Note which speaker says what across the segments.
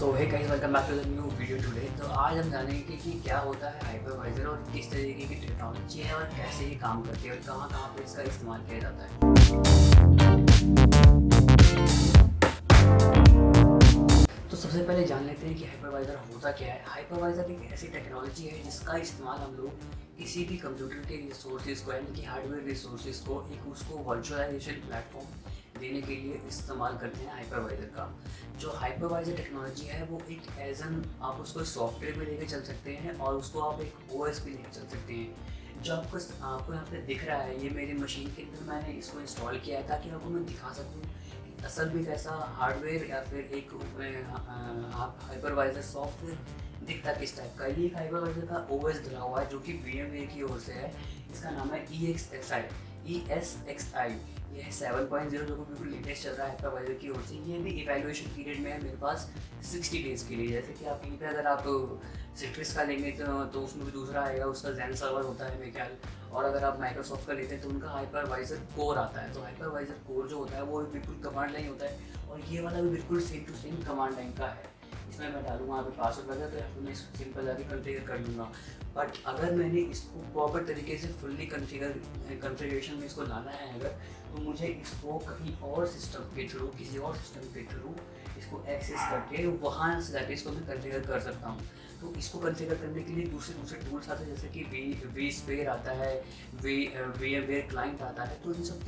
Speaker 1: So hey guys, welcome back to the new video today. तो आज हम जानेंगे कि क्या होता है हाइपरवाइजर और किस तरीके की टेक्नोलॉजी है और कैसे ये काम करती है और कहाँ कहाँ पे इसका इस्तेमाल किया जाता है। तो सबसे पहले जान लेते हैं कि हाइपरवाइजर होता क्या है। हाइपरवाइजर एक ऐसी टेक्नोलॉजी है जिसका इस्तेमाल हम लोग किसी भी कंप्यूटर के रिसोर्सेज को यानी कि हार्डवेयर रिसोर्सेज को एक उसको वर्चुअलाइजेशन प्लेटफॉर्म देने के लिए इस्तेमाल करते हैं हाइपरवाइजर का। जो हाइपरवाइजर टेक्नोलॉजी है वो एक एज एन आप उसको सॉफ्टवेयर भी लेके चल सकते हैं और उसको आप एक ओएस भी लेके चल सकते हैं। जो आपको यहाँ पे दिख रहा है, ये मेरी मशीन के अंदर मैंने इसको इंस्टॉल किया है ताकि आपको मैं दिखा सकूँ कि असल में कैसा हार्डवेयर या फिर एक आप हाइपरवाइजर सॉफ्टवेयर दिखता किस टाइप का। ये एक हाइपरवाइजर का ओएस डला हुआ है जो कि VMware की ओर से है। इसका नाम है ESXi। ये है 7.0 जो कि बिल्कुल लेटेस्ट चल रहा है हाइपरवाइजर की ओर से। ये भी इवैल्यूएशन पीरियड में है मेरे पास 60 डेज़ के लिए। जैसे कि आप कहीं पे अगर आप सिट्रिस का लेंगे तो उसमें भी दूसरा आएगा, उसका ज़ेन सर्वर होता है मेरे ख्याल। और अगर आप माइक्रोसॉफ्ट का लेते हैं तो उनका हाइपरवाइजर कोर आता है। तो हाइपरवाइजर कोर जो होता है वो बिल्कुल कमांड लाइन होता है और ये वाला भी बिल्कुल same to same command line का है। इसमें मैं डालूंगा यहाँ पे पासवर्ड वगैरह तो यहाँ पे मैं सिंपल आगे कन्फिगर कर लूँगा। बट अगर मैंने इसको प्रॉपर तरीके से फुल्ली कन्फिगरेशन में इसको लाना है अगर, तो मुझे इसको कहीं और सिस्टम के थ्रू किसी और सिस्टम के थ्रू इसको एक्सेस करके वहाँ से जाके इसको मैं कन्फिगर कर सकता हूँ। तो इसको कन्फिगर करने के लिए दूसरे टूल्स आते हैं जैसे कि vSphere आता है, VMware क्लाइंट आता है। तो इन सब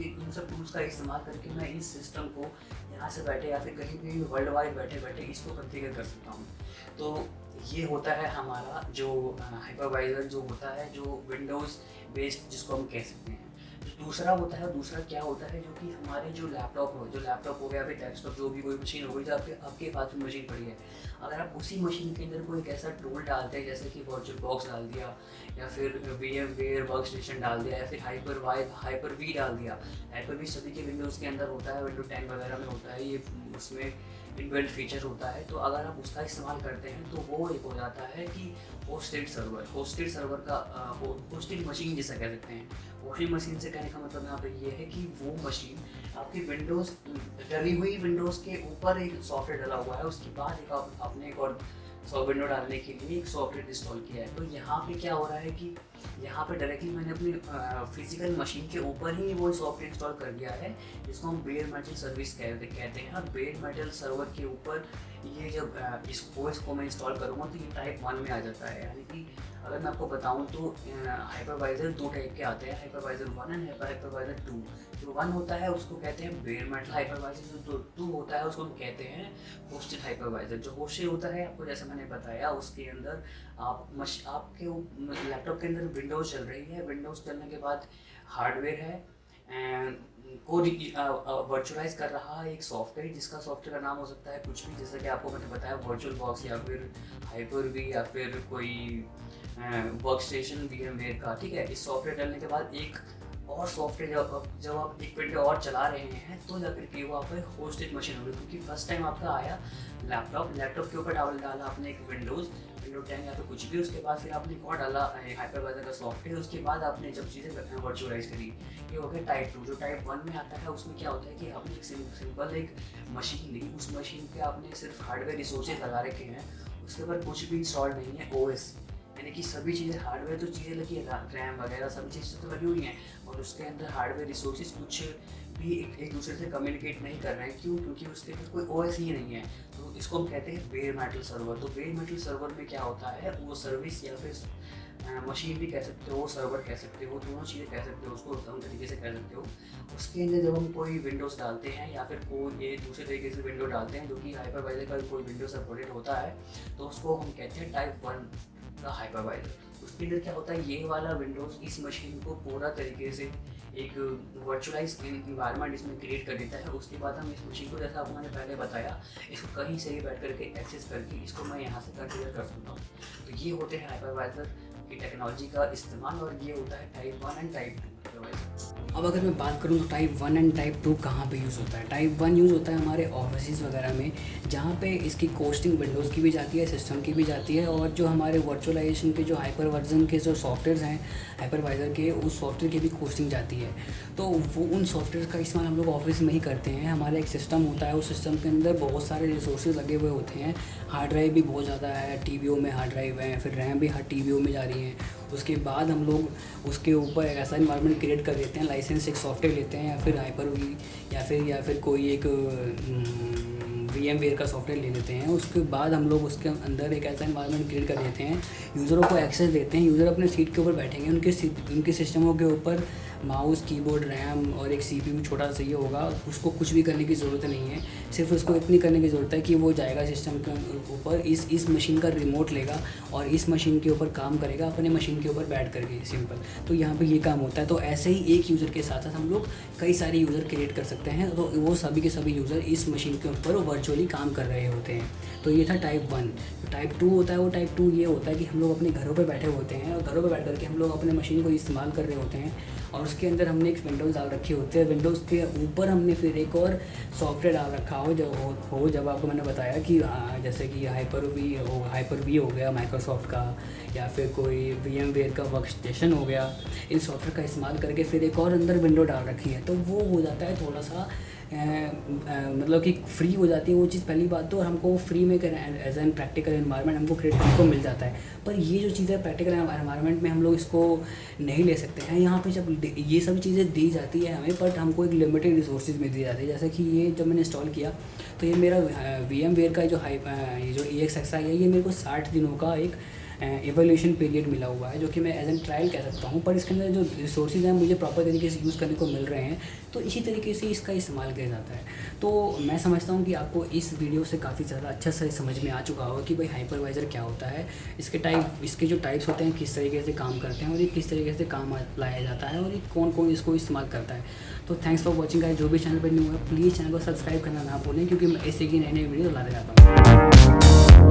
Speaker 1: टूल्स का इस्तेमाल करके मैं इस सिस्टम को यहाँ से बैठे या फिर कहीं भी वर्ल्ड वाइड बैठे बैठे इसको कन्फिगर कर सकता हूँ। तो ये होता है हमारा जो हाइपरवाइजर जो होता है, जो विंडोज़ बेस्ड जिसको हम कह सकते हैं। दूसरा होता है, दूसरा क्या होता है जो कि हमारे जो लैपटॉप हो गया फिर डेस्कटॉप जो भी कोई मशीन हो गई जो आपके पास में मशीन पड़ी है, अगर आप उसी मशीन के अंदर कोई एक ऐसा टूल डालते हैं जैसे कि वर्चुअल बॉक्स डाल दिया या फिर VMware वर्क स्टेशन डाल दिया या फिर हाइपर-वी डाल दिया। हाइपर-वी सभी के विंडोज़ के अंदर होता है, विंडो 10 वगैरह में होता है, ये उसमें इनबिल्ट फीचर होता है। तो अगर आप उसका इस्तेमाल करते हैं तो वो एक हो जाता है कि होस्टेड सर्वर का होस्टेड मशीन जिसे कह सकते हैं। होस्टेड मशीन से कहने का मतलब यहाँ पे ये है कि वो मशीन आपकी विंडोज़ डली हुई विंडोज़ के ऊपर एक सॉफ्टवेयर डला हुआ है, उसके बाद एक आपने एक और विंडो डालने के लिए एक सॉफ्टवेयर इंस्टॉल किया है। तो यहाँ पे क्या हो रहा है कि यहाँ पे डायरेक्टली मैंने अपनी फिजिकल मशीन के ऊपर ही वो सॉफ्टवेयर इंस्टॉल कर दिया है जिसको हम बेयर मेटल सर्विस कहते हैं। और बेयर मेटल सर्वर के ऊपर ये जब इस OS को मैं इंस्टॉल करूँगा तो ये टाइप 1 में आ जाता है। यानी कि अगर मैं आपको बताऊँ तो हाइपरवाइजर 2 टाइप के आते हैं, हाइपरवाइजर 1 एंड हाइपरवाइजर 2। जो 1 होता है उसको कहते हैं बेयर मेटल हाइपरवाइजर, जो 2 होता है उसको हम कहते हैं होस्टेड हाइपरवाइजर। जो होस्टेड होता है आपको जैसे मैंने बताया उसके अंदर आपके लैपटॉप के अंदर विंडोज़ चल रही है, विंडोज़ चलने के बाद हार्डवेयर है को वर्चुअलाइज कर रहा है एक सॉफ्टवेयर, जिसका सॉफ्टवेयर का नाम हो सकता है कुछ भी, जैसे कि आपको मैंने बताया वर्चुअल बॉक्स या फिर हाइपर-वी या फिर कोई वर्क स्टेशन VMware का। ठीक है, इस सॉफ्टवेयर डालने के बाद एक और सॉफ्टवेयर जब आप एक विंडो और चला रहे हैं तो जाकर के वो आपको होस्टेड मशीन होगी, क्योंकि फर्स्ट टाइम आपका आया लैपटॉप के ऊपर डाला आपने एक विंडो 10 या फिर कुछ भी, उसके बाद फिर आपने एक और डाला हाइपरवाइजर का सॉफ्टवेयर, उसके बाद आपने जब चीज़ें वर्चुअलाइज करी, ये हो गया टाइप 2। जो टाइप 1 में आता है उसमें क्या होता है कि आपने एक सिंपल एक मशीन ली, उस मशीन पे आपने सिर्फ हार्डवेयर रिसोर्सेज लगा रखे हैं, उसके ऊपर कुछ भी इंस्टॉल नहीं है OS, यानी कि सभी चीज़ें हार्डवेयर तो चीज़ें लगी है, रैम वगैरह सभी चीज़ें तो लगी हुई हैं और उसके अंदर हार्डवेयर रिसोर्सेज कुछ भी एक दूसरे से कम्युनिकेट नहीं कर रहे हैं। क्यों? क्योंकि उसके अंदर कोई OS ही नहीं है। तो इसको हम कहते हैं बेयर मेटल सर्वर। तो बेयर मेटल सर्वर में क्या होता है, वो सर्विस या फिर मशीन भी कह सकते हो, सर्वर कह सकते हो, दोनों चीज़ें कह सकते हो, उसको दोनों तरीके से कह सकते हो। उसके अंदर जब हम कोई विंडोज़ डालते हैं या फिर कोई ये दूसरे तरीके से विंडो डालते हैं जो कि हाइपरवाइजर का कोई विंडो सपोर्टेड होता है, तो उसको हम कहते हैं टाइप 1 का हाइपरवाइजर। उसके अंदर क्या होता है, ये वाला विंडोज़ इस मशीन को पूरा तरीके से एक वर्चुअलाइज इन्वायरमेंट इसमें क्रिएट कर देता है। उसके बाद हम इस मशीन को, जैसा आपको मैंने पहले बताया, इसको कहीं से भी बैठ करके एक्सेस करके इसको मैं यहाँ से कन्फिगर कर सकता हूँ। तो ये होते हैं हाइपरवाइजर की टेक्नोलॉजी का इस्तेमाल और ये होता है टाइप 1 एंड टाइप 2 हाइपरवाइजर।
Speaker 2: अब अगर मैं बात करूँ तो टाइप 1 एंड टाइप 2 कहाँ पे यूज़ होता है। टाइप 1 यूज़ होता है हमारे ऑफिस वगैरह में, जहाँ पे इसकी कोस्टिंग विंडोज़ की भी जाती है, सिस्टम की भी जाती है, और जो हमारे वर्चुअलाइजेशन के जो हाइपर वर्जन के जो सॉफ्टवेयर्स हैं हाइपरवाइज़र के, उस सॉफ्टवेयर की भी कोस्टिंग जाती है। तो वो उन सॉफ्टवेयर का इस्तेमाल हम लोग ऑफिस में ही करते हैं। हमारा एक सिस्टम होता है, उस सिस्टम के अंदर बहुत सारे रिसोर्सेज लगे हुए होते हैं। हार्ड ड्राइव भी बहुत ज़्यादा है, टीबीओ में हार्ड ड्राइव है, फिर रैम भी हर टीबीओ में जा रही है। उसके बाद हम लोग उसके ऊपर एक ऐसा इन्वायरमेंट क्रिएट कर देते हैं, लाइसेंस एक सॉफ्टवेयर लेते हैं, या फिर हाइपर-वी या फिर कोई एक VMware का सॉफ्टवेयर ले लेते हैं। उसके बाद हम लोग उसके अंदर एक ऐसा इन्वायरमेंट क्रिएट कर देते हैं, यूज़रों को एक्सेस देते हैं। यूज़र अपने सीट के ऊपर बैठेंगे, उनके सिस्टमों के ऊपर माउस, कीबोर्ड, रैम और एक CPU छोटा सा ये होगा। उसको कुछ भी करने की ज़रूरत नहीं है, सिर्फ उसको इतनी करने की ज़रूरत है कि वो जाएगा सिस्टम के ऊपर, इस मशीन का रिमोट लेगा और इस मशीन के ऊपर काम करेगा, अपने मशीन के ऊपर बैठ करके, सिंपल। तो यहाँ पे ये काम होता है। तो ऐसे ही एक यूज़र के साथ साथ हम लोग कई सारे यूज़र क्रिएट कर सकते हैं, तो वो सभी के सभी यूज़र इस मशीन के ऊपर वर्चुअली काम कर रहे होते हैं। तो ये था टाइप 1। तो टाइप 2 होता है, वो टाइप 2 ये होता है कि हम लोग अपने घरों पे बैठे होते हैं, और घरों पे बैठ करके हम लोग अपने मशीन को इस्तेमाल कर रहे होते हैं, और उसके अंदर हमने एक विंडोज़ डाल रखी होती है। विंडोज़ के ऊपर हमने फिर एक और सॉफ्टवेयर डाल रखा जब आपको मैंने बताया कि जैसे कि हाइपर-वी हो गया माइक्रोसॉफ्ट का, या फिर कोई VMware का वर्क स्टेशन हो गया। इन सॉफ्टवेयर का इस्तेमाल करके फिर एक और अंदर विंडो डाल रखी है, तो वो हो जाता है थोड़ा सा मतलब कि फ्री हो जाती है वो चीज़, पहली बात तो। और हमको वो फ्री में एज एन प्रैक्टिकल एनवायरनमेंट हमको क्रिएट करने को मिल जाता है। पर ये जो चीज़ें प्रैक्टिकल एनवायरनमेंट में हम लोग इसको नहीं ले सकते हैं। यहाँ पे जब ये सब चीज़ें दी जाती है हमें, बट हमको एक लिमिटेड रिसोर्सेज में दी जाती है। जैसे कि ये जब मैंने इंस्टॉल किया, तो ये मेरा VMware का ये जो EXXi है, ये मेरे को 60 दिनों का एक एवोल्यूशन पीरियड मिला हुआ है, जो कि मैं एज एन ट्रायल कह सकता हूँ। पर इसके अंदर जो रिसोर्सेज हैं मुझे प्रॉपर तरीके से यूज़ करने को मिल रहे हैं, तो इसी तरीके से इसका इस्तेमाल किया जाता है। तो मैं समझता हूँ कि आपको इस वीडियो से काफ़ी ज़्यादा अच्छा से समझ में आ चुका होगा कि भाई हाइपरवाइज़र क्या होता है, इसके जो टाइप्स होते हैं किस तरीके से काम करते हैं, और ये किस तरीके से काम लाया जाता है, और ये कौन कौन इसको इस्तेमाल करता है। तो थैंक्स फॉर वॉचिंग गाइस। जो भी चैनल पर न्यू है, प्लीज़ चैनल को सब्सक्राइब करना ना भूलें, क्योंकि मैं ऐसे की नई वीडियो लाते रहता हूँ।